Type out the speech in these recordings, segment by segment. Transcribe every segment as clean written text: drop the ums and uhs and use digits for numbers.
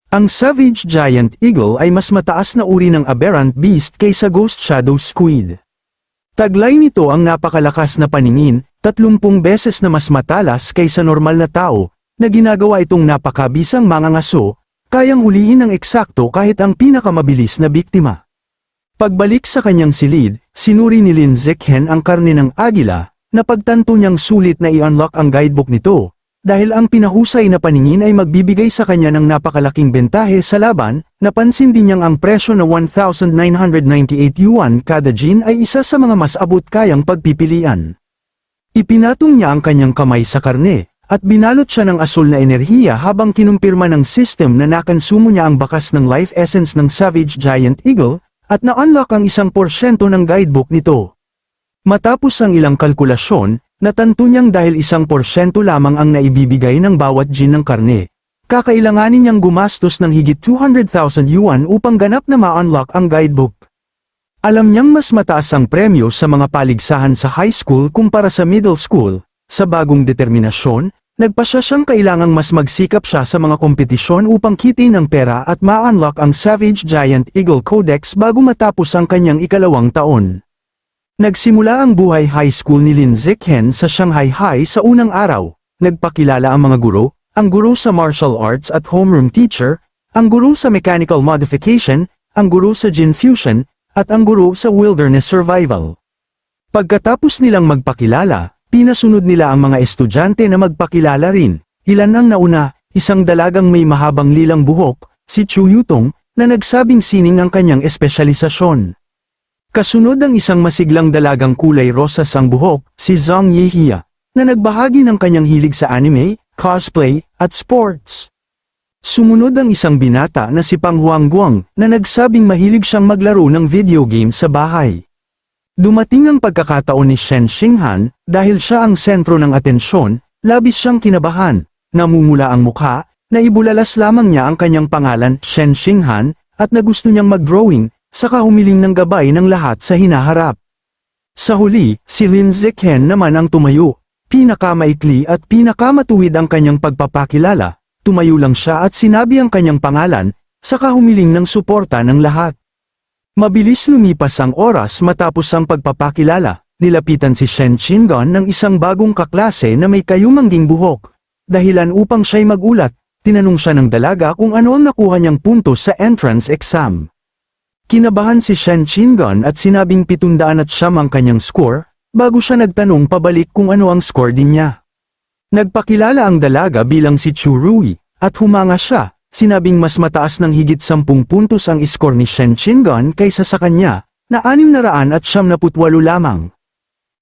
Ang Savage Giant Eagle ay mas mataas na uri ng aberrant beast kaysa Ghost Shadow Squid. Taglay nito ang napakalakas na paningin, 30 beses na mas matalas kaysa normal na tao, na ginagawa itong napakabisang mangangaso, kayang hulihin ng eksakto kahit ang pinakamabilis na biktima. Pagbalik sa kanyang silid, sinuri ni Lin Zichen ang karne ng agila, na pagtanto niyang sulit na i-unlock ang guidebook nito, dahil ang pinahusay na paningin ay magbibigay sa kanya ng napakalaking bentahe sa laban. Napansin din niyang ang presyo na 1,998 yuan kada gin ay isa sa mga mas abot kayang pagpipilian. Ipinatong niya ang kanyang kamay sa karne, at binalot siya ng asul na enerhiya habang kinumpirma ng system na nakonsumo niya ang bakas ng life essence ng Savage Giant Eagle, at na-unlock ang 1% ng guidebook nito. Matapos ang ilang kalkulasyon, natanto niyang dahil 1% lamang ang naibibigay ng bawat gin ng karne, kakailanganin niyang gumastos ng higit 200,000 yuan upang ganap na ma-unlock ang guidebook. Alam niyang mas mataas ang premyo sa mga paligsahan sa high school kumpara sa middle school. Sa bagong determinasyon, nagpasya siyang kailangang mas magsikap siya sa mga kompetisyon upang kitin ng pera at ma-unlock ang Savage Giant Eagle Codex bago matapos ang kanyang ikalawang taon. Nagsimula ang buhay high school ni Lin Zichen sa Shanghai High sa unang araw. Nagpakilala ang mga guro, ang guro sa martial arts at homeroom teacher, ang guro sa mechanical modification, ang guro sa gin fusion, at ang guro sa wilderness survival. Pagkatapos nilang magpakilala, pinasunod nila ang mga estudyante na magpakilala rin. Ilan ang nauna, isang dalagang may mahabang lilang buhok, si Chu Yutong, na nagsabing sining ang kanyang espesyalisasyon. Kasunod ang isang masiglang dalagang kulay rosas ang buhok, si Zhang Yihia, na nagbahagi ng kanyang hilig sa anime, cosplay, at sports. Sumunod ang isang binata na si Pang Huangguang, na nagsabing mahilig siyang maglaro ng video game sa bahay. Dumating ang pagkakataon ni Shen Xinghan, dahil siya ang sentro ng atensyon, labis siyang kinabahan, namumula ang mukha, na ibulalas lamang niya ang kanyang pangalan, Shen Xinghan, at na gusto niyang mag-drawing, saka humiling ng gabay ng lahat sa hinaharap. Sa huli, si Lin Zichen naman ang tumayo, pinakamaikli at pinakamatuwid ang kanyang pagpapakilala, tumayo lang siya at sinabi ang kanyang pangalan, saka humiling ng suporta ng lahat. Mabilis lumipas ang oras matapos ang pagpapakilala, nilapitan si Shen Qingan ng isang bagong kaklase na may kayumangging buhok. Dahilan upang siya'y magulat, tinanong siya ng dalaga kung ano ang nakuha niyang puntos sa entrance exam. Kinabahan si Shen Qingan at sinabing 700 ang kanyang score, bago siya nagtanong pabalik kung ano ang score din niya. Nagpakilala ang dalaga bilang si Chu Rui, at humanga siya, sinabing mas mataas ng higit 10 puntos ang score ni Shen Qingan kaysa sa kanya, na 678 lamang.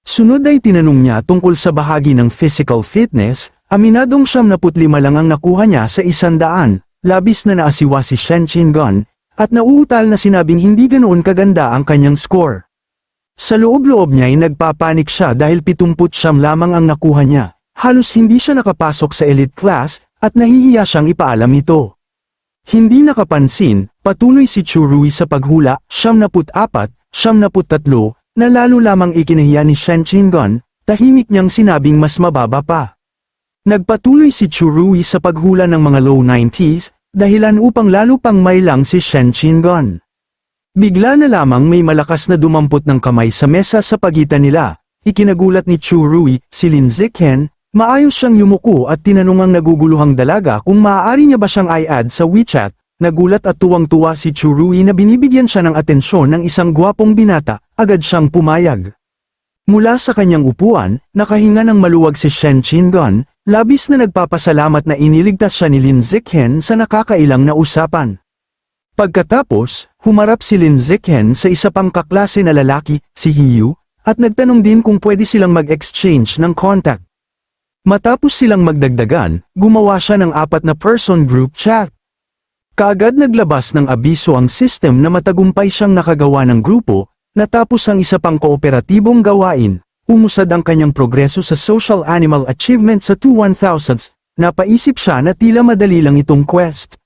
Sunod ay tinanong niya tungkol sa bahagi ng physical fitness, aminadong 75 lang ang nakuha niya sa 100, labis na naasiwa si Shen Qingan, at nauutal na sinabing hindi ganoon kaganda ang kanyang score. Sa loob-loob niya ay nagpapanik siya dahil 70 lamang ang nakuha niya, halos hindi siya nakapasok sa elite class, at nahihiya siyang ipaalam ito. Hindi nakapansin, patuloy si Chu Rui sa paghula, 74, 73, na lalo lamang ikinahiya ni Shen Qingan, tahimik niyang sinabing mas mababa pa. Nagpatuloy si Chu Rui sa paghula ng mga low 90s, dahilan upang lalo pang may lang si Shen Qingan. Bigla na lamang may malakas na dumampot ng kamay sa mesa sa pagitan nila. Ikinagulat ni Chu Rui, si Lin Zichen, maayos siyang yumuko at tinanong ang naguguluhang dalaga kung maaari niya ba siyang i-add sa WeChat. Nagulat at tuwang-tuwa si Chu Rui na binibigyan siya ng atensyon ng isang gwapong binata, agad siyang pumayag. Mula sa kanyang upuan, nakahinga ng maluwag si Shen Qingan, labis na nagpapasalamat na iniligtas siya ni Lin Zichen sa nakakailang na usapan. Pagkatapos, humarap si Lin Zichen sa isa pang kaklase na lalaki, si Hiyu, at nagtanong din kung pwede silang mag-exchange ng contact. Matapos silang magdagdagan, gumawa siya ng 4-person group chat. Kaagad naglabas ng abiso ang system na matagumpay siyang nakagawa ng grupo, natapos ang isa pang kooperatibong gawain. Umusad ang kanyang progreso sa Social Animal Achievement sa 2-1000s, napaisip siya na tila madali lang itong quest.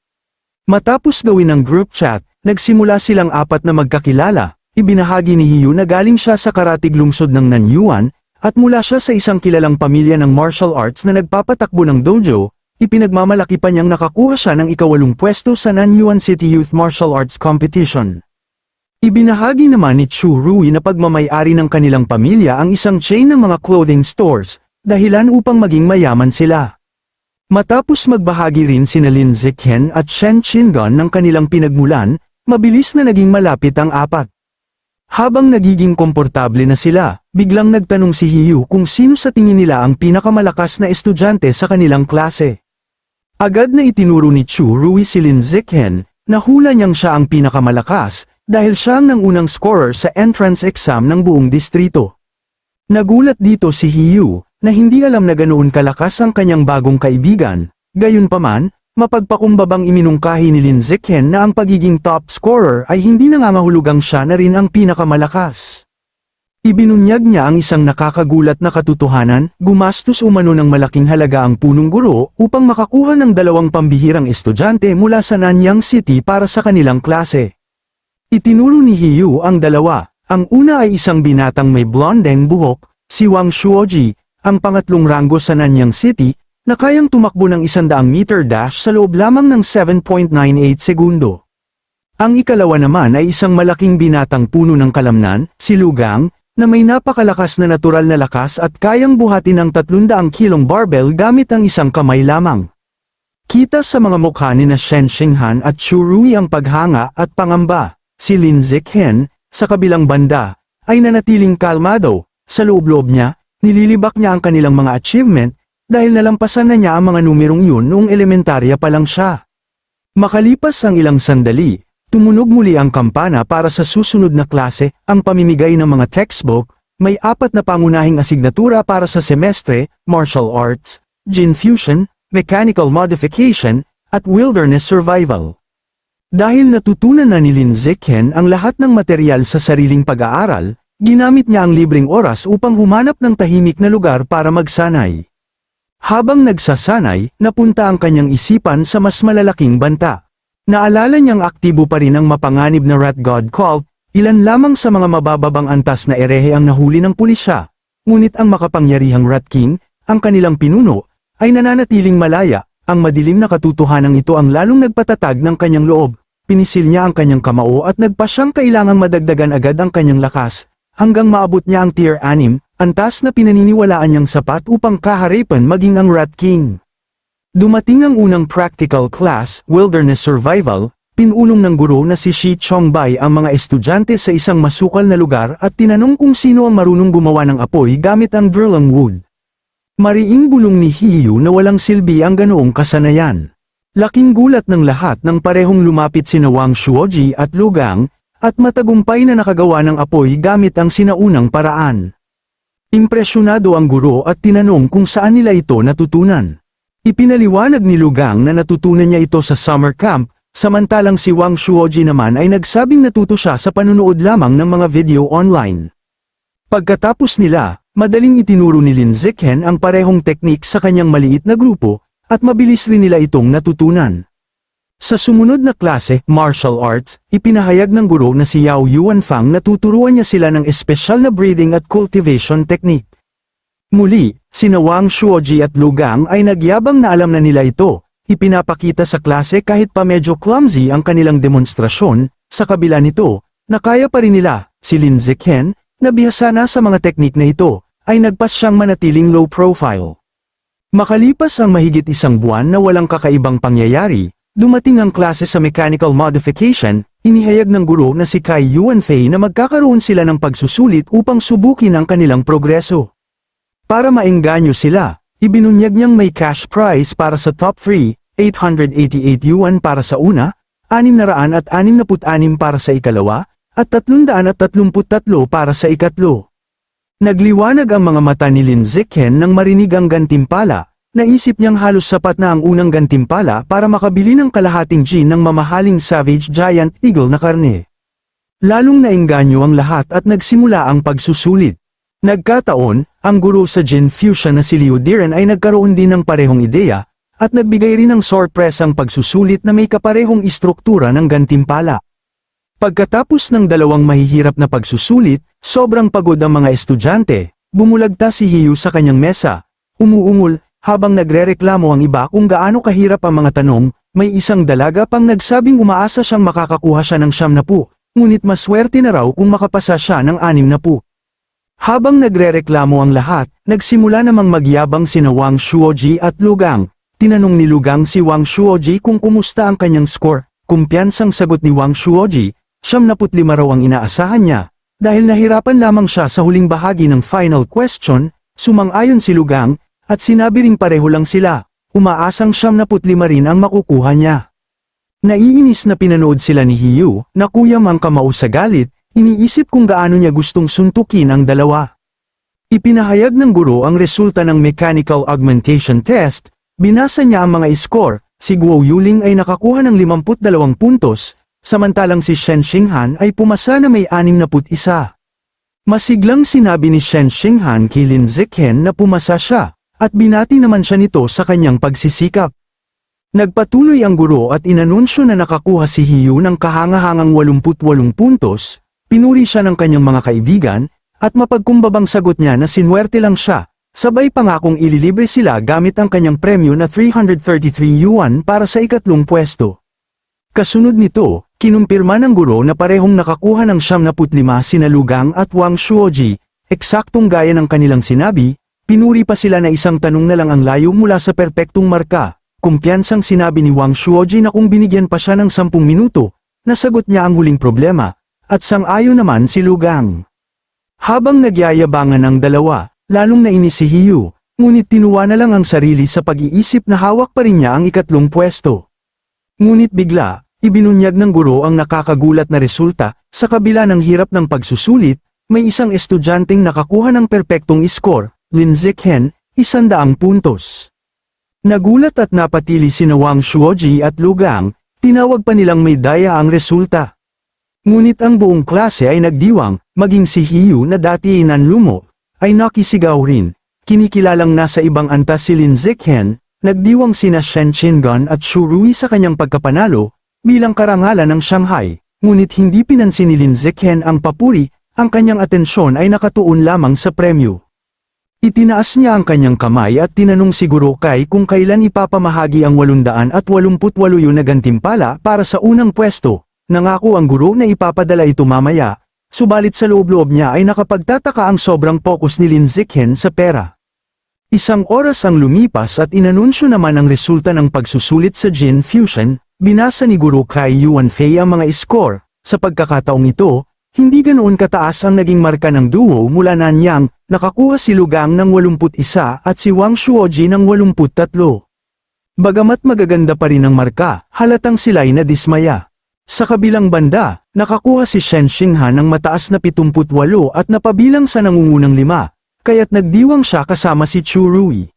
Matapos gawin ang group chat, nagsimula silang 4 na magkakilala, ibinahagi ni Hiyu na galing siya sa karatig lungsod ng Nanyuan, at mula siya sa isang kilalang pamilya ng martial arts na nagpapatakbo ng dojo, ipinagmamalaki pa niyang nakakuha siya ng ika-8 pwesto sa Nanyuan City Youth Martial Arts Competition. Ibinahagi naman ni Chu Rui na pagmamay-ari ng kanilang pamilya ang isang chain ng mga clothing stores, dahilan upang maging mayaman sila. Matapos magbahagi rin sina Lin Ziqian at Shen Qingan ng kanilang pinagmulan, mabilis na naging malapit ang apat. Habang nagiging komportable na sila, biglang nagtanong si Hiyu kung sino sa tingin nila ang pinakamalakas na estudyante sa kanilang klase. Agad na itinuro ni Chu Rui si Lin Ziqian, nahula niyang siya ang pinakamalakas, dahil siya ang nangunang scorer sa entrance exam ng buong distrito. Nagulat dito si Hiyu, na hindi alam na ganoon kalakas ang kanyang bagong kaibigan, gayunpaman, mapagpakumbabang iminungkahi ni Lin Ziqian na ang pagiging top scorer ay hindi nangangahulugang siya na rin ang pinakamalakas. Ibinunyag niya ang isang nakakagulat na katotohanan, gumastos umano ng malaking halaga ang punong guro upang makakuha ng 2 pambihirang estudyante mula sa Nanyang City para sa kanilang klase. Itinuro ni Hiyu ang 2, ang una ay isang binatang may blondeng buhok, si Wang Shuoji, ang pangatlong ranggo sa Nanyang City, na kayang tumakbo ng 100-meter dash sa loob lamang ng 7.98 segundo. Ang ikalawa naman ay isang malaking binatang puno ng kalamnan, si Lugang, na may napakalakas na natural na lakas at kayang buhatin ang 300 kilong barbell gamit ang isang kamay lamang. Kita sa mga mukha ni na Shen Xinghan at Chu Rui ang paghanga at pangamba. Si Lin Ziqian, sa kabilang banda, ay nanatiling kalmado. Sa loob-loob niya, nililibak niya ang kanilang mga achievement, dahil nalampasan na niya ang mga numerong iyon noong elementarya pa lang siya. Makalipas ang ilang sandali, tumunog muli ang kampana para sa susunod na klase, ang pamimigay ng mga textbook, may 4 na pangunahing asignatura para sa semestre, martial arts, Jin Fusion, mechanical modification, at wilderness survival. Dahil natutunan na ni Lin Ziqian ang lahat ng material sa sariling pag-aaral, ginamit niya ang libreng oras upang humanap ng tahimik na lugar para magsanay. Habang nagsasanay, napunta ang kanyang isipan sa mas malalaking banta. Naalala niyang aktibo pa rin ang mapanganib na Rat God Cult, ilan lamang sa mga mabababang antas na erehe ang nahuli ng pulisya. Ngunit ang makapangyarihang Rat King, ang kanilang pinuno, ay nananatiling malaya. Ang madilim na katotohanan ito ang lalong nagpatatag ng kanyang loob. Pinisil niya ang kanyang kamao at nagpa siyang kailangang madagdagan agad ang kanyang lakas, hanggang maabot niya ang tier 6, antas na pinaniniwalaan niyang sapat upang kaharipan maging ang Rat King. Dumating ang unang practical class, Wilderness Survival, pinulong ng guro na si Shi Chongbai ang mga estudyante sa isang masukal na lugar at tinanong kung sino ang marunong gumawa ng apoy gamit ang drilling wood. Mariing bulong ni Hiyu na walang silbi ang ganoong kasanayan. Laking gulat ng lahat nang parehong lumapit sina Wang Shuoji at Lugang, at matagumpay na nakagawa ng apoy gamit ang sinaunang paraan. Impresyonado ang guro at tinanong kung saan nila ito natutunan. Ipinaliwanag ni Lugang na natutunan niya ito sa summer camp, samantalang si Wang Shuoji naman ay nagsabing natuto siya sa panunood lamang ng mga video online. Pagkatapos nila, madaling itinuro ni Lin Ziqian ang parehong teknik sa kanyang maliit na grupo, at mabilis rin nila itong natutunan. Sa sumunod na klase, martial arts, ipinahayag ng guro na si Yao Yuanfang na tuturuan niya sila ng espesyal na breathing at cultivation technique. Muli, sina Wang Shuoji at Lugang ay nagyabang na alam na nila ito, ipinapakita sa klase kahit pa medyo clumsy ang kanilang demonstrasyon, sa kabila nito, na kaya pa rin nila, si Lin Ziqian, na bihasa na sa mga teknik na ito, ay nagpas siyang manatiling low profile. Makalipas ang mahigit 1 buwan na walang kakaibang pangyayari, dumating ang klase sa mechanical modification, inihayag ng guro na si Kai Yuanfei na magkakaroon sila ng pagsusulit upang subukin ang kanilang progreso. Para maengganyo sila, ibinunyag niyang may cash prize para sa top 3, 888 yuan para sa una, 666 para sa ikalawa, at 333 para sa ikatlo. Nagliwanag ang mga mata ni Lin Ziqian nang marinig ang gantimpala, naisip niyang halos sapat na ang unang gantimpala para makabili ng kalahating gin ng mamahaling Savage Giant Eagle na karne. Lalong naengganyo ang lahat at nagsimula ang pagsusulit. Nagkataon, ang guro sa Jin Fusion na si Liu Diren ay nagkaroon din ng parehong ideya, at nagbigay rin ng sorpresang pagsusulit na may kaparehong istruktura ng gantimpala. Pagkatapos ng 2 mahihirap na pagsusulit, sobrang pagod ang mga estudyante, bumulagta si Hiyu sa kanyang mesa, umuungol, habang nagrereklamo ang iba kung gaano kahirap ang mga tanong, may isang dalaga pang nagsabing umaasa siyang makakakuha siya ng 70, ngunit maswerte na raw kung makapasa siya ng 60. Habang nagrereklamo ang lahat, nagsimula namang magyabang sina Wang Shuoji at Lugang. Tinanong ni Lugang si Wang Shuoji kung kumusta ang kanyang score. Kumpiyansang sagot ni Wang Shuoji, 75 raw ang inaasahan niya. Dahil nahirapan lamang siya sa huling bahagi ng final question, sumang-ayon si Lugang, at sinabi ring pareho lang sila, umaasang 75 rin ang makukuha niya. Naiinis na pinanood sila ni Hiyu, na kuyam ang kamao sa galit, iniisip kung gaano niya gustong suntukin ang dalawa. Ipinahayag ng guro ang resulta ng mechanical augmentation test, binasa niya ang mga score, si Guo Yuling ay nakakuha ng 52 puntos, samantalang si Shen Xinghan ay pumasa na may 61. Masiglang sinabi ni Shen Xinghan kay Lin Zikhen na pumasa siya, at binati naman siya nito sa kanyang pagsisikap. Nagpatuloy ang guro at inanunsyo na nakakuha si Hiyu ng kahangahangang 88 puntos, pinuri siya ng kanyang mga kaibigan, at mapagkumbabang sagot niya na sinwerte lang siya, sabay pangakong ililibre sila gamit ang kanyang premyo na 333 yuan para sa ikatlong pwesto. Kasunod nito, kinumpirma ng guro na parehong nakakuha ng 75 sina Lugang at Wang Shuoji, eksaktong gaya ng kanilang sinabi. Pinuri pa sila na isang tanong na lang ang layo mula sa perpektong marka. Kumpiyansang sinabi ni Wang Shuoji na kung binigyan pa siya ng 10 minuto, nasagot niya ang huling problema, at sang-ayon naman si Lugang. Habang nagyayabangan ang dalawa, lalong nainis si Hiyu, ngunit tinuwa na lang ang sarili sa pag-iisip na hawak pa rin niya ang ikatlong pwesto. Ngunit bigla, ibinunyag ng guro ang nakakagulat na resulta, sa kabila ng hirap ng pagsusulit, may isang estudyanteng nakakuha ng perpektong score, Lin Zikhen, 100 puntos. Nagulat at napatili sina Wang Shuoji at Lugang, tinawag pa nilang may daya ang resulta. Ngunit ang buong klase ay nagdiwang, maging si Hiyu na dati nanlumo, ay nakisigaw rin. Kinikilalang nasa ibang antas si Lin Zikhen, nagdiwang sina Shen Qingan at Xu Rui sa kanyang pagkapanalo, bilang karangalan ng Shanghai, ngunit hindi pinansin ni Lin Zikhen ang papuri, ang kanyang atensyon ay nakatuon lamang sa premyo. Itinaas niya ang kanyang kamay at tinanong si Guro Kai kung kailan ipapamahagi ang 888 na gantimpala para sa unang pwesto. Nangako ang guro na ipapadala ito mamaya, subalit sa loob-loob niya ay nakapagtataka ang sobrang focus ni Lin Zikhen sa pera. Isang oras ang lumipas at inanunsyo naman ang resulta ng pagsusulit sa Jin Fusion, binasa ni Guro Kai Yuanfei ang mga score, sa pagkakataong ito, hindi ganoon kataas ang naging marka ng duo mula Nanyang, nakakuha si Lugang ng 81 at si Wang Shuoji ng 83. Bagamat magaganda pa rin ang marka, halatang sila'y nadismaya. Sa kabilang banda, nakakuha si Shen Xinghan ng mataas na 78 at napabilang sa nangungunang 5, kaya't nagdiwang siya kasama si Xu Rui.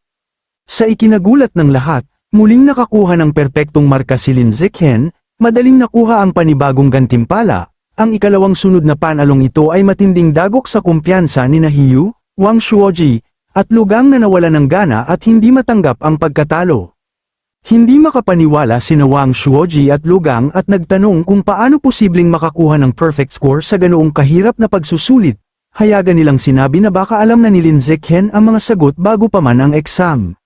Sa ikinagulat ng lahat, muling nakakuha ng perpektong marka si Lin Zikhen, madaling nakuha ang panibagong gantimpala. Ang ikalawang sunod na panalong ito ay matinding dagok sa kumpiyansa ni Hiyu, Wang Shuoji, at Lugang na nawala ng gana at hindi matanggap ang pagkatalo. Hindi makapaniwala sina Wang Shuoji at Lugang at nagtanong kung paano posibleng makakuha ng perfect score sa ganoong kahirap na pagsusulit. Hayagan nilang sinabi na baka alam na ni Lin Zikhen ang mga sagot bago pa man ang exam.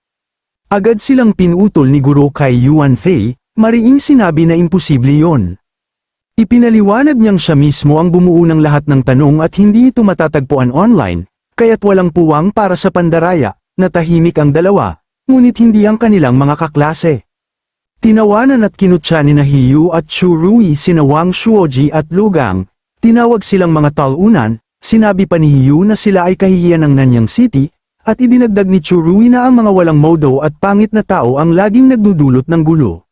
Agad silang pinutol ni Guro Kai Yuanfei, mariing sinabi na imposible yon. Ipinaliwanag niyang siya mismo ang bumuo ng lahat ng tanong at hindi ito matatagpuan online, kaya't walang puwang para sa pandaraya. Natahimik ang dalawa, ngunit hindi ang kanilang mga kaklase. Tinawanan at kinutya ni Hiyu at Xu Rui sina Wang Shuoji at Lugang, tinawag silang mga talunan, sinabi pa ni Hiyu na sila ay kahihiyan ng Nanyang City, at idinagdag ni Xu Rui na ang mga walang modo at pangit na tao ang laging nagdudulot ng gulo.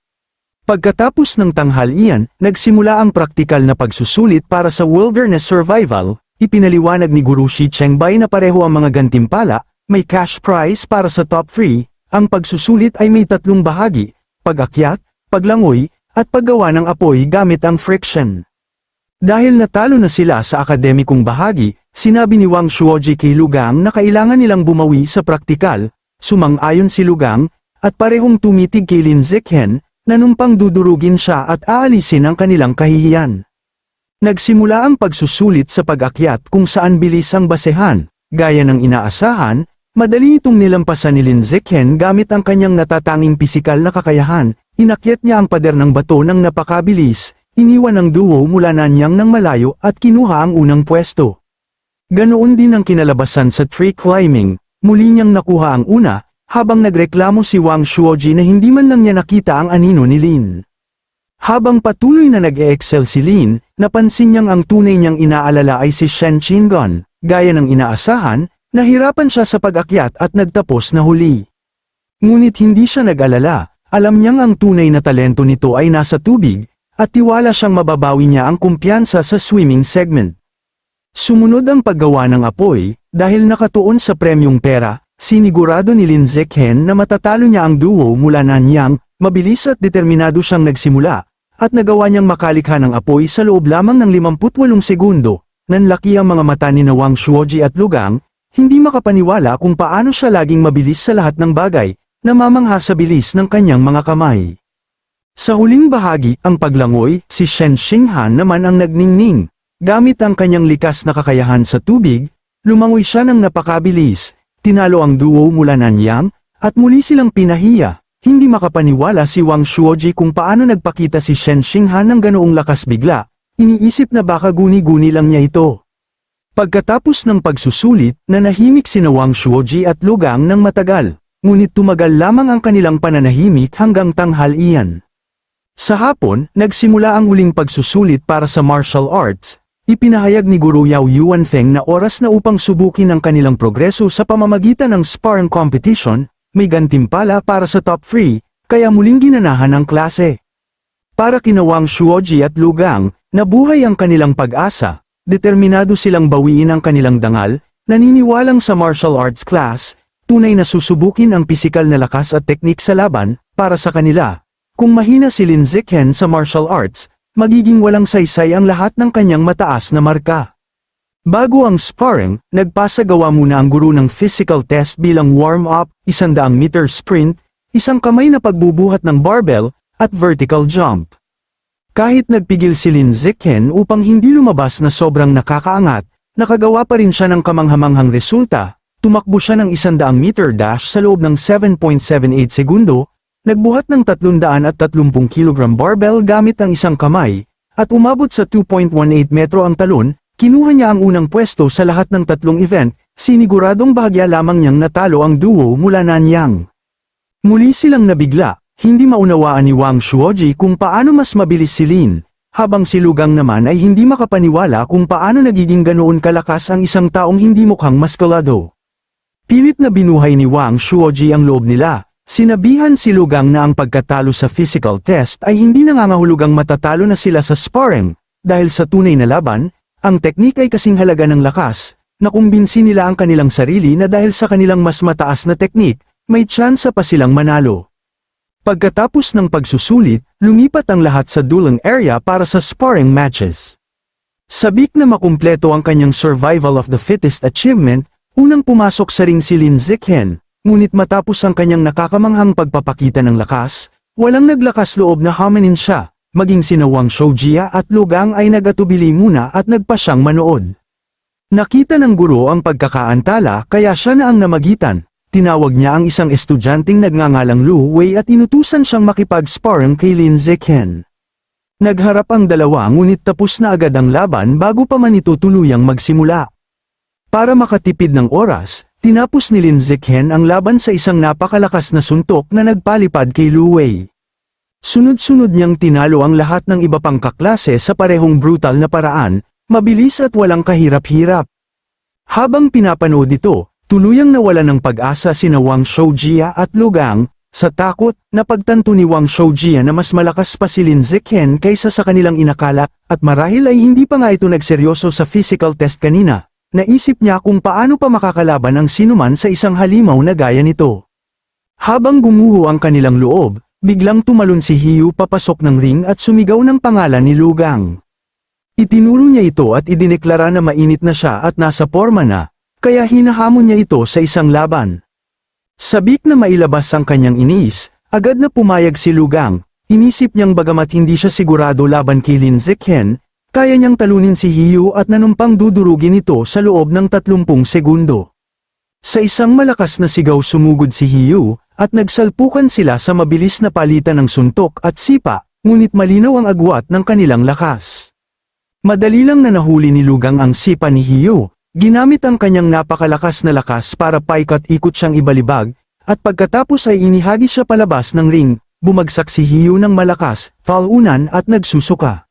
Pagkatapos ng tanghalian, nagsimula ang praktikal na pagsusulit para sa wilderness survival. Ipinaliwanag ni Guru Shi Chengbei na pareho ang mga gantimpala, may cash prize para sa top 3, ang pagsusulit ay may 3 bahagi, pag-akyat, paglangoy, at paggawa ng apoy gamit ang friction. Dahil natalo na sila sa akademikong bahagi, sinabi ni Wang Shuoji kay Lugang na kailangan nilang bumawi sa praktikal, sumang-ayon si Lugang, at parehong tumitig kay Lin Zikhen, nanumpang dudurugin siya at aalisin ang kanilang kahihiyan. Nagsimula ang pagsusulit sa pag-akyat kung saan bilis ang basehan, gaya ng inaasahan, Madali itong nilampasan ni Lin Zichen gamit ang kanyang natatanging pisikal na kakayahan, inakyat niya ang pader ng bato ng napakabilis, iniwan ang duo mula Nanyang ng malayo at kinuha ang unang pwesto. Ganoon din ang kinalabasan sa tree climbing, muli niyang nakuha ang una, habang nagreklamo si Wang Shuoji na hindi man lang niya nakita ang anino ni Lin. Habang patuloy na nag-e-excel si Lin, napansin niyang ang tunay niyang inaalala ay si Shen Qinggan, gaya ng inaasahan, nahirapan siya sa pag-akyat at nagtapos na huli. Ngunit hindi siya nag-alala, alam niyang ang tunay na talento nito ay nasa tubig, at tiwala siyang mababawi niya ang kumpiyansa sa swimming segment. Sumunod ang paggawa ng apoy, dahil nakatuon sa premyong pera, sinigurado ni Lin Zichen na matatalo niya ang duo mula Nanyang, mabilis at determinado siyang nagsimula, at nagawa niyang makalikha ng apoy sa loob lamang ng 58 segundo, nanlaki ang mga mata ni Wang Shuoji at Lugang, hindi makapaniwala kung paano siya laging mabilis sa lahat ng bagay, namamangha sa bilis ng kanyang mga kamay. Sa huling bahagi, ang paglangoy, si Shen Xinghan naman ang nagningning. Gamit ang kanyang likas na kakayahan sa tubig, lumangoy siya ng napakabilis, tinalo ang duo mula Nanyang, at muli silang pinahiya. Hindi makapaniwala si Wang Shuoji kung paano nagpakita si Shen Xinghan ng ganoong lakas bigla, iniisip na baka guni-guni lang niya ito. Pagkatapos ng pagsusulit, nanahimik sina Wang Shuoji at Lugang ng matagal, ngunit tumagal lamang ang kanilang pananahimik hanggang tanghalian. Sa hapon, nagsimula ang huling pagsusulit para sa martial arts. Ipinahayag ni Guru Yao Yuanfeng na oras na upang subukin ang kanilang progreso sa pamamagitan ng sparring competition, may gantimpala para sa top 3, kaya muling ginanahan ang klase. Para kina Wang Shuoji at Lugang, nabuhay ang kanilang pag-asa, determinado silang bawiin ang kanilang dangal, naniniwalang sa martial arts class, tunay na susubukin ang pisikal na lakas at teknik sa laban, para sa kanila. Kung mahina si Lin Zichen sa martial arts, magiging walang saysay ang lahat ng kanyang mataas na marka. Bago ang sparring, nagpasagawa muna ang guru ng physical test bilang warm-up, 100-meter sprint, isang kamay na pagbubuhat ng barbell, at vertical jump. Kahit nagpigil si Lin Zichen upang hindi lumabas na sobrang nakakaangat, nakagawa pa rin siya ng kamanghamanghang resulta, tumakbo siya ng 100-meter dash sa loob ng 7.78 segundo, nagbuhat ng 330 kg barbell gamit ang isang kamay, at umabot sa 2.18 metro ang talon, kinuha niya ang unang pwesto sa lahat ng tatlong event, siniguradong bahagya lamang niyang natalo ang duo mula Nanyang. Muli silang nabigla, hindi maunawaan ni Wang Shuoji kung paano mas mabilis si Lin, habang si Lugang naman ay hindi makapaniwala kung paano nagiging ganoon kalakas ang isang taong hindi mukhang maskulado. Pilit na binuhay ni Wang Shuoji ang loob nila. Sinabihan si Lugang na ang pagkatalo sa physical test ay hindi nangangahulugang matatalo na sila sa sparring, dahil sa tunay na laban, ang teknik ay kasing halaga ng lakas, nakumbinsi nila ang kanilang sarili na dahil sa kanilang mas mataas na teknik, may tsansa pa silang manalo. Pagkatapos ng pagsusulit, lumipat ang lahat sa dueling area para sa sparring matches. Sabik na makumpleto ang kanyang survival of the fittest achievement, unang pumasok sa ring si Lin Zichen. Ngunit matapos ang kanyang nakakamanghang pagpapakita ng lakas, walang naglakas loob na hamanin siya, maging sina Wang Shuoji at Lugang ay nagatubili muna at nagpa siyang manood. Nakita ng guro ang pagkakaantala kaya siya na ang namagitan, tinawag niya ang isang estudyanteng nagngangalang Lu Wei at inutusan siyang makipag-sparring kay Lin Zichen. Nagharap ang dalawa ngunit tapos na agad ang laban bago pa man ito tuluyang magsimula. Para makatipid ng oras, tinapos ni Lin Zichen ang laban sa isang napakalakas na suntok na nagpalipad kay Lu Wei. Sunod-sunod niyang tinalo ang lahat ng iba pang kaklase sa parehong brutal na paraan, mabilis at walang kahirap-hirap. Habang pinapanood ito, tuluyang nawala ng pag-asa sina Wang Shuoji at Lugang, sa takot na pagtanto ni Wang Shuoji na mas malakas pa si Lin Zichen kaysa sa kanilang inakala, at marahil ay hindi pa nga ito nagseryoso sa physical test kanina. Naisip niya kung paano pa makakalaban ang sinuman sa isang halimaw na gaya nito. Habang gumuho ang kanilang loob, biglang tumalon si Hiyu papasok ng ring at sumigaw ng pangalan ni Lugang. Itinuro niya ito at idineklara na mainit na siya at nasa porma na, kaya hinahamon niya ito sa isang laban. Sabik na mailabas ang kanyang iniis, agad na pumayag si Lugang, inisip niyang bagamat hindi siya sigurado laban kay Lin Zichen, kaya niyang talunin si Hiyu at nanumpang dudurugin ito sa loob ng 30 segundo. Sa isang malakas na sigaw sumugod si Hiyu, at nagsalpukan sila sa mabilis na palitan ng suntok at sipa, ngunit malinaw ang agwat ng kanilang lakas. Madali lang na nahuli ni Lugang ang sipa ni Hiyu, ginamit ang kanyang napakalakas na lakas para paikot-ikot siyang ibalibag, at pagkatapos ay inihagi siya palabas ng ring, bumagsak si Hiyu ng malakas, faunan at nagsusuka.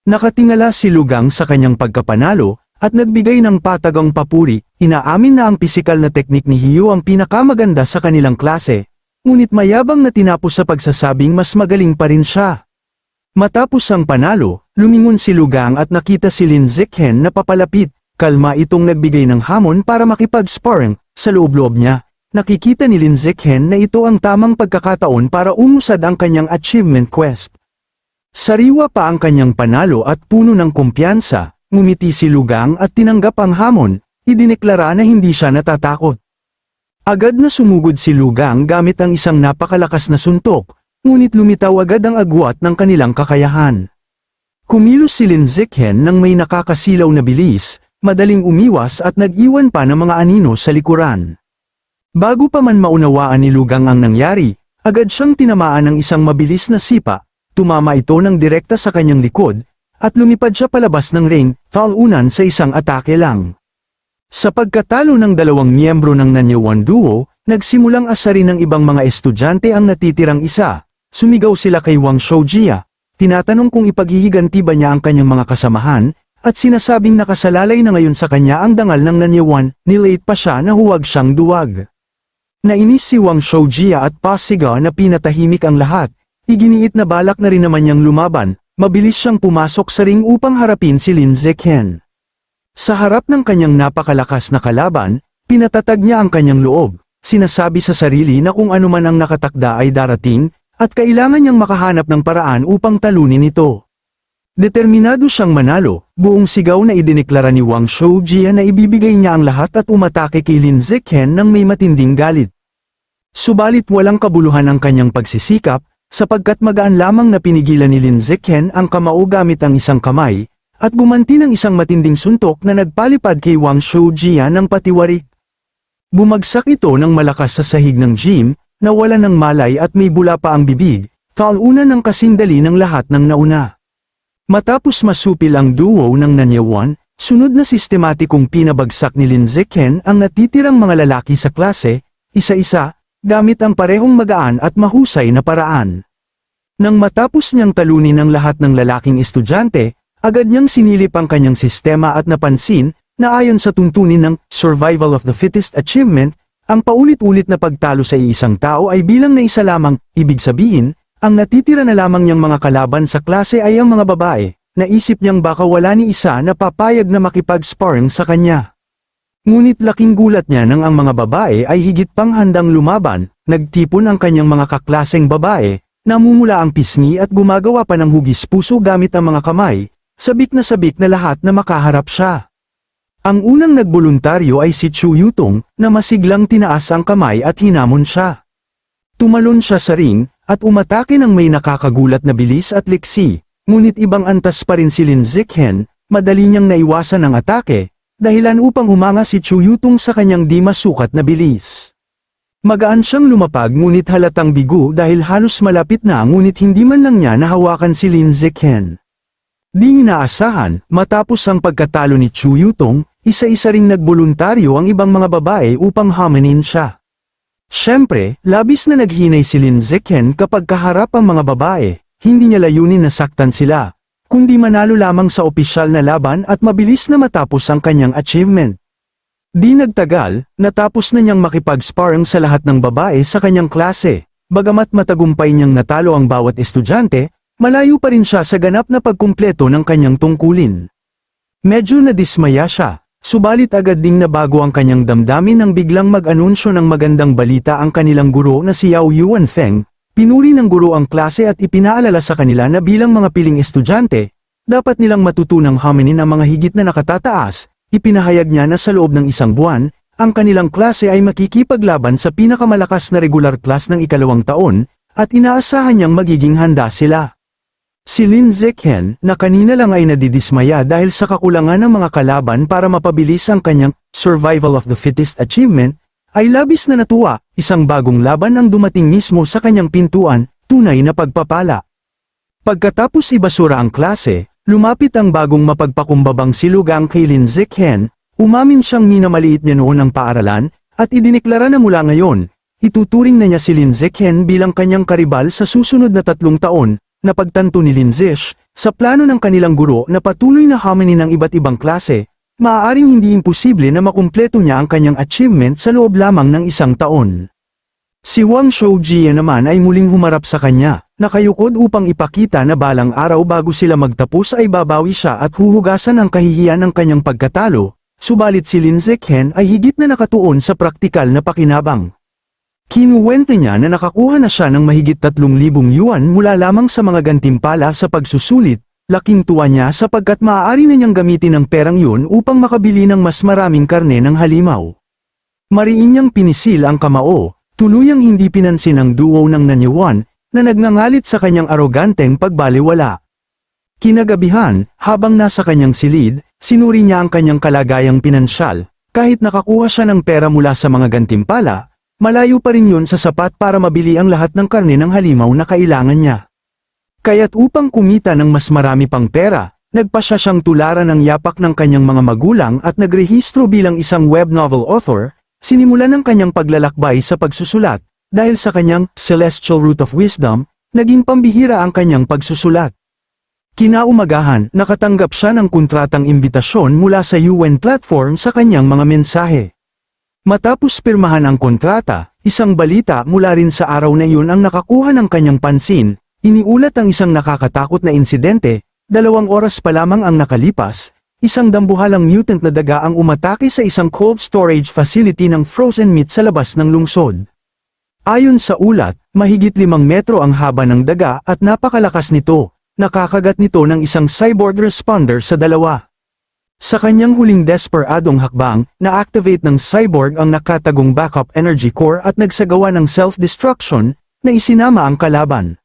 Nakatingala si Lugang sa kanyang pagkapanalo, at nagbigay ng patagang papuri, inaamin na ang pisikal na teknik ni Hiyu ang pinakamaganda sa kanilang klase, ngunit mayabang na tinapos sa pagsasabing mas magaling pa rin siya. Matapos ang panalo, lumingon si Lugang at nakita si Lin Zichen na papalapit, kalma itong nagbigay ng hamon para makipag-sparring, sa loob-loob niya. Nakikita ni Lin Zichen na ito ang tamang pagkakataon para umusad ang kanyang achievement quest. Sariwa pa ang kanyang panalo at puno ng kumpiyansa. Ngumiti si Lugang at tinanggap ang hamon, idineklara na hindi siya natatakot. Agad na sumugod si Lugang gamit ang isang napakalakas na suntok, ngunit lumitaw agad ang agwat ng kanilang kakayahan. Kumilos si Lin Zichen nang may nakakasilaw na bilis, madaling umiwas at nag-iwan pa ng mga anino sa likuran. Bago pa man maunawaan ni Lugang ang nangyari, agad siyang tinamaan ng isang mabilis na sipa, tumama ito ng direkta sa kanyang likod, at lumipad siya palabas ng ring, faunan sa isang atake lang. Sa pagkatalo ng dalawang miyembro ng Nanyewan Duo, nagsimulang asarin ng ibang mga estudyante ang natitirang isa. Sumigaw sila kay Wang Shoujia, tinatanong kung ipaghihiganti ba niya ang kanyang mga kasamahan, at sinasabing nakasalalay na ngayon sa kanya ang dangal ng Nanyewan, nilate pa siya na huwag siyang duwag. Nainis si Wang Shoujia at pasigaw na pinatahimik ang lahat, iginiit na balak na rin naman niyang lumaban. Mabilis siyang pumasok sa ring upang harapin si Lin Zichen. Sa harap ng kanyang napakalakas na kalaban, pinatatag niya ang kanyang loob, sinasabi sa sarili na kung ano man ang nakatakda ay darating, at kailangan niyang makahanap ng paraan upang talunin ito. Determinado siyang manalo, buong sigaw na idineklara ni Wang Shoujia na ibibigay niya ang lahat at umatake kay Lin Zichen nang may matinding galit. Subalit walang kabuluhan ang kanyang pagsisikap, sapagkat magaan lamang na pinigilan ni Lin Zichen ang kamao gamit ang isang kamay, at gumanti ng isang matinding suntok na nagpalipad kay Wang Shoujia ng patiwarik. Bumagsak ito ng malakas sa sahig ng gym, nawala ng malay at may bula pa ang bibig, faunan ng kasindali ng lahat ng nauna. Matapos masupil ang duo ng Nanyewan, sunod na sistematikong pinabagsak ni Lin Zichen ang natitirang mga lalaki sa klase, isa-isa, gamit ang parehong magaan at mahusay na paraan. Nang matapos niyang talunin ang lahat ng lalaking estudyante, agad niyang sinilip ang kanyang sistema at napansin, na ayon sa tuntunin ng Survival of the Fittest Achievement, ang paulit-ulit na pagtalo sa iisang tao ay bilang na isa lamang, ibig sabihin, ang natitira na lamang niyang mga kalaban sa klase ay ang mga babae, naisip niyang baka wala ni isa na papayag na makipag-sparring sa kanya. Ngunit laking gulat niya nang ang mga babae ay higit pang handang lumaban, nagtipon ang kanyang mga kaklaseng babae, namumula ang pisngi at gumagawa pa ng hugis puso gamit ang mga kamay, sabik na lahat na makaharap siya. Ang unang nagboluntaryo ay si Chu Yutong, na masiglang tinaas ang kamay at hinamon siya. Tumalon siya sa ring, at umatake ng may nakakagulat na bilis at liksi, ngunit ibang antas pa rin si Lin Zichen, madali niyang naiwasan ang atake, dahilan upang humanga si Chu Yutong sa kanyang di masukat na bilis. Magaan siyang lumapag ngunit halatang bigo dahil halos malapit na ngunit hindi man lang niya nahawakan si Lin Zichen. Di inaasahan, matapos ang pagkatalo ni Chu Yutong, isa-isa ring nagboluntaryo ang ibang mga babae upang hamanin siya. Siyempre, labis na naghinay si Lin Zichen kapag kaharap ang mga babae, hindi niya layunin na saktan sila, kundi manalo lamang sa opisyal na laban at mabilis na matapos ang kanyang achievement. Di nagtagal, natapos na niyang makipag-sparring sa lahat ng babae sa kanyang klase, bagamat matagumpay niyang natalo ang bawat estudyante, malayo pa rin siya sa ganap na pagkumpleto ng kanyang tungkulin. Medyo nadismaya siya, subalit agad ding nabago ang kanyang damdamin nang biglang mag-anunsyo ng magandang balita ang kanilang guro na si Yao Yuanfeng. Pinuri ng guro ang klase at ipinaalala sa kanila na bilang mga piling estudyante, dapat nilang matutunang haminin ang mga higit na nakatataas. Ipinahayag niya na sa loob ng isang buwan, ang kanilang klase ay makikipaglaban sa pinakamalakas na regular class ng ikalawang taon, at inaasahan niyang magiging handa sila. Si Lin Zichen, na kanina lang ay nadidismaya dahil sa kakulangan ng mga kalaban para mapabilis ang kanyang Survival of the Fittest Achievement, ay labis na natuwa, isang bagong laban ang dumating mismo sa kanyang pintuan, tunay na pagpapala. Pagkatapos ibasura ang klase, lumapit ang bagong mapagpakumbabang silugang kay Lin Zichen, umamin siyang minamaliit niya noon ang paaralan, at idineklara na mula ngayon, ituturing na niya si Lin Zichen bilang kanyang karibal sa susunod na 3 taon, na pagtanto ni Lin Zish, sa plano ng kanilang guro na patuloy na haminin ng iba't ibang klase, maaaring hindi imposible na makumpleto niya ang kanyang achievement sa loob lamang ng 1 taon. Si Wang Shoujie naman ay muling humarap sa kanya, nakayukod upang ipakita na balang araw bago sila magtapos ay babawi siya at huhugasan ang kahihiyan ng kanyang pagkatalo, subalit si Lin Zichen ay higit na nakatuon sa praktikal na pakinabang. Kinuwente niya na nakakuha na siya ng mahigit 3,000 yuan mula lamang sa mga gantimpala sa pagsusulit, laking tuwa niya sapagkat maaari na niyang gamitin ang perang yun upang makabili ng mas maraming karne ng halimaw. Mariin niyang pinisil ang kamao, tuluyang hindi pinansin ang duo ng Nanyuan, na nagngangalit sa kanyang aroganteng pagbaliwala. Kinagabihan, habang nasa kanyang silid, sinuri niya ang kanyang kalagayang pinansyal, kahit nakakuha siya ng pera mula sa mga gantimpala, malayo pa rin yun sa sapat para mabili ang lahat ng karne ng halimaw na kailangan niya. Kaya't upang kumita ng mas marami pang pera, nagpasya siyang tularan ang yapak ng kanyang mga magulang at nagrehistro bilang isang web novel author. Sinimulan ang kanyang paglalakbay sa pagsusulat, dahil sa kanyang Celestial Root of Wisdom, naging pambihira ang kanyang pagsusulat. Kinaumagahan, nakatanggap siya ng kontratang imbitasyon mula sa UN platform sa kanyang mga mensahe. Matapos pirmahan ang kontrata, isang balita mula rin sa araw na iyon ang nakakuha ng kanyang pansin, iniulat ang isang nakakatakot na insidente, 2 oras pa lamang ang nakalipas. Isang dambuhalang mutant na daga ang umatake sa isang cold storage facility ng frozen meat sa labas ng lungsod. Ayon sa ulat, mahigit 5 metro ang haba ng daga at napakalakas nito, nakakagat nito ng isang cyborg responder sa 2. Sa kanyang huling desperadong hakbang, na-activate ng cyborg ang nakatagong backup energy core at nagsagawa ng self-destruction, na isinama ang kalaban.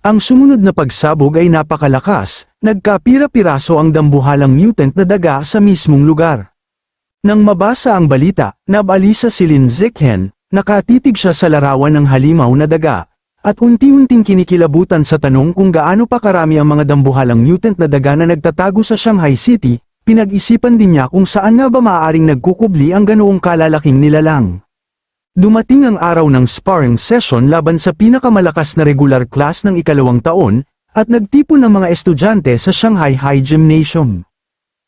Ang sumunod na pagsabog ay napakalakas, nagkapira-piraso ang dambuhalang mutant na daga sa mismong lugar. Nang mabasa ang balita, nabalisa si Lin Zichen, nakatitig siya sa larawan ng halimaw na daga, at unti-unting kinikilabutan sa tanong kung gaano pa karami ang mga dambuhalang mutant na daga na nagtatago sa Shanghai City, pinag-isipan din niya kung saan nga ba maaaring nagkukubli ang ganoong kalalaking nilalang. Dumating ang araw ng sparring session laban sa pinakamalakas na regular class ng 2 taon, at nagtipon ng mga estudyante sa Shanghai High Gymnasium.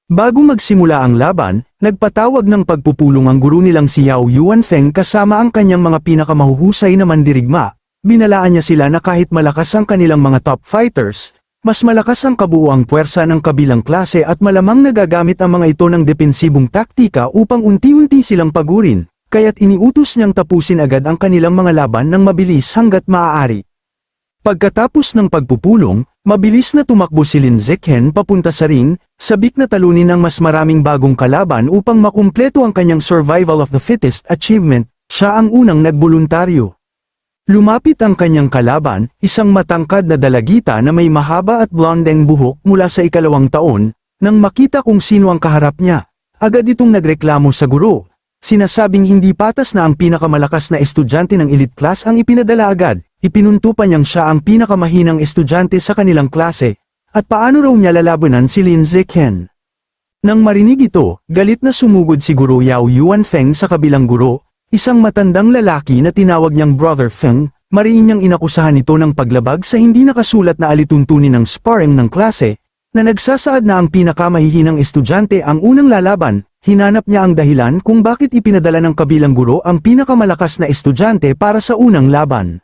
Bago magsimula ang laban, nagpatawag ng pagpupulong ang guro nilang si Yao Yuanfeng kasama ang kanyang mga pinakamahuhusay na mandirigma. Binalaan niya sila na kahit malakas ang kanilang mga top fighters, mas malakas ang kabuuang puwersa ng kabilang klase at malamang nagagamit ang mga ito ng depensibong taktika upang unti-unti silang pagurin. Kaya't iniutos niyang tapusin agad ang kanilang mga laban ng mabilis hanggat maaari. Pagkatapos ng pagpupulong, mabilis na tumakbo si Lin Zichen papunta sa ring, sabik na talunin ng mas maraming bagong kalaban upang makumpleto ang kanyang Survival of the Fittest achievement. Siya ang unang nagboluntaryo. Lumapit ang kanyang kalaban, isang matangkad na dalagita na may mahaba at blondeng buhok mula sa 2 taon, nang makita kung sino ang kaharap niya. Agad itong nagreklamo sa guro. Sinasabing hindi patas na ang pinakamalakas na estudyante ng elite class ang ipinadala agad, ipinunto pa niyang siya ang pinakamahinang estudyante sa kanilang klase, at paano raw niya lalabanan si Lin Zichen. Nang marinig ito, galit na sumugod si Guro Yao Yuanfeng sa kabilang guro, isang matandang lalaki na tinawag niyang Brother Feng, mariin niyang inakusahan ito ng paglabag sa hindi nakasulat na alituntunin ng sparring ng klase, na nagsasaad na ang pinakamahihinang estudyante ang unang lalaban. Hinanap niya ang dahilan kung bakit ipinadala ng kabilang guro ang pinakamalakas na estudyante para sa unang laban.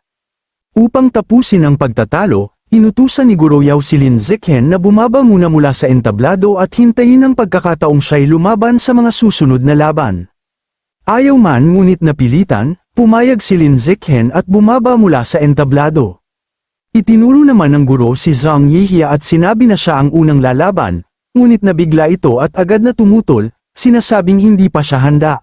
Upang tapusin ang pagtatalo, inutusan ni Guro Yao si Lin Zichen na bumaba muna mula sa entablado at hintayin ang pagkakataong siya'y lumaban sa mga susunod na laban. Ayaw man ngunit napilitan, pumayag si Lin Zichen at bumaba mula sa entablado. Itinuro naman ng guro si Zhang Yihia at sinabi na siya ang unang lalaban, ngunit nabigla ito at agad na tumutol, sinasabing hindi pa siya handa.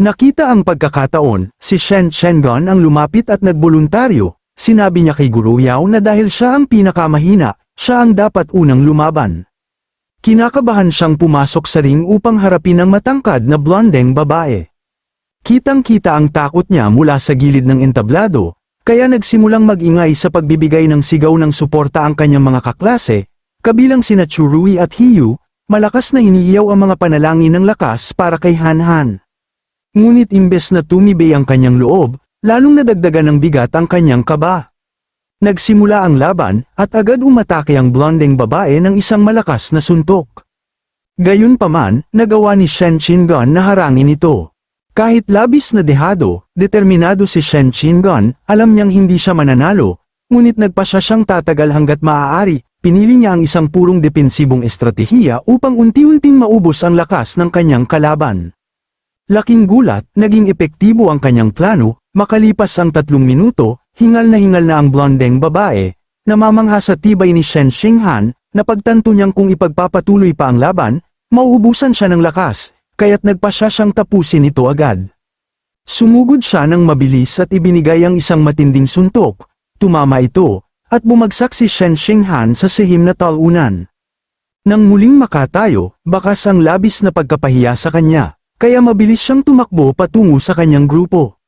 Nakita ang pagkakataon, si Shen Chengon ang lumapit at nagboluntaryo, sinabi niya kay Guro Yao na dahil siya ang pinakamahina, siya ang dapat unang lumaban. Kinakabahan siyang pumasok sa ring upang harapin ang matangkad na blondeng babae. Kitang-kita ang takot niya mula sa gilid ng entablado, kaya nagsimulang mag-ingay sa pagbibigay ng sigaw ng suporta ang kanyang mga kaklase, kabilang sina Churui at Hiyu, malakas na hinihiyaw ang mga panalangin ng lakas para kay Han-Han. Ngunit imbes na tumibay ang kanyang loob, lalong nadagdagan ng bigat ang kanyang kaba. Nagsimula ang laban, at agad umatake ang blondeng babae ng isang malakas na suntok. Gayunpaman, nagawa ni Shen Chingon na harangin ito. Kahit labis na dehado, determinado si Shen Chingon, alam niyang hindi siya mananalo, ngunit nagpasya siyang tatagal hanggat maaari, pinili niya ang isang purong depensibong estratehiya upang unti-unting maubos ang lakas ng kanyang kalaban. Laking gulat, naging epektibo ang kanyang plano, makalipas ang 3 minuto, hingal na ang blondeng babae, namamangha sa tibay ni Shen Xinghan, na pagtanto niyang kung ipagpapatuloy pa ang laban, mauubusan siya ng lakas, kaya't nagpasya siyang tapusin ito agad. Sumugod siya ng mabilis at ibinigay ang isang matinding suntok, tumama ito, at bumagsak si Shen Xinghan sa sehim na talunan. Nang muling makatayo, bakas ang labis na pagkapahiya sa kanya, kaya mabilis siyang tumakbo patungo sa kanyang grupo.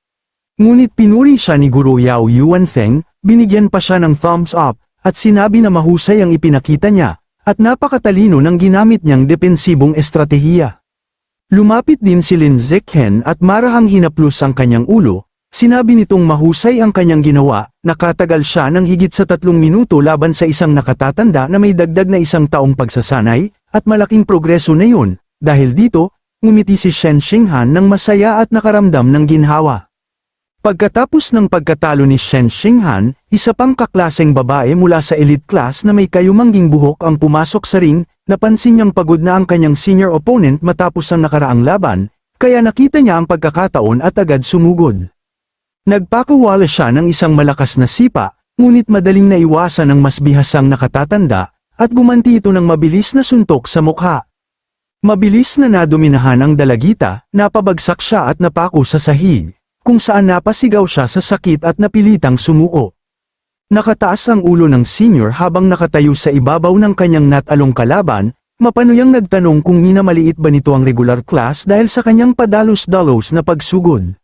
Ngunit pinuri siya ni Guro Yao Yuanfeng, binigyan pa siya ng thumbs up, at sinabi na mahusay ang ipinakita niya, at napakatalino ng ginamit niyang depensibong estratehiya. Lumapit din si Lin Zikhen at marahang hinaplos ang kanyang ulo, sinabi nitong mahusay ang kanyang ginawa, nakatagal siya ng higit sa 3 minuto laban sa isang nakatatanda na may dagdag na 1 taong pagsasanay, at malaking progreso na yun, dahil dito, ngumiti si Shen Xinghan ng masaya at nakaramdam ng ginhawa. Pagkatapos ng pagkatalo ni Shen Xinghan, isa pang kaklaseng babae mula sa elite class na may kayumangging buhok ang pumasok sa ring, napansin niyang pagod na ang kanyang senior opponent matapos ang nakaraang laban, kaya nakita niya ang pagkakataon at agad sumugod. Nagpakawala siya ng isang malakas na sipa, ngunit madaling naiwasan ng mas bihasang nakatatanda, at gumanti ito ng mabilis na suntok sa mukha. Mabilis na nadominahan ang dalagita, napabagsak siya at napako sa sahig, kung saan napasigaw siya sa sakit at napilitang sumuko. Nakataas ang ulo ng senior habang nakatayo sa ibabaw ng kanyang natalong kalaban, mapanuyang nagtanong kung minamaliit ba nito ang regular class dahil sa kanyang padalos-dalos na pagsugod.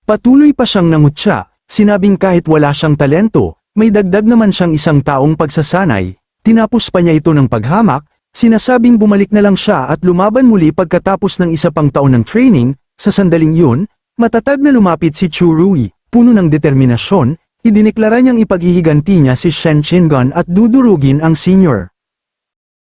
Patuloy pa siyang nangutya, sinabing kahit wala siyang talento, may dagdag naman siyang 1 taong pagsasanay, tinapos pa niya ito ng paghamak, sinasabing bumalik na lang siya at lumaban muli pagkatapos ng 1 pang taon ng training. Sa sandaling yun, matatag na lumapit si Churui, puno ng determinasyon, idineklara niyang ipaghihiganti niya si Shen Chingon at dudurugin ang senior.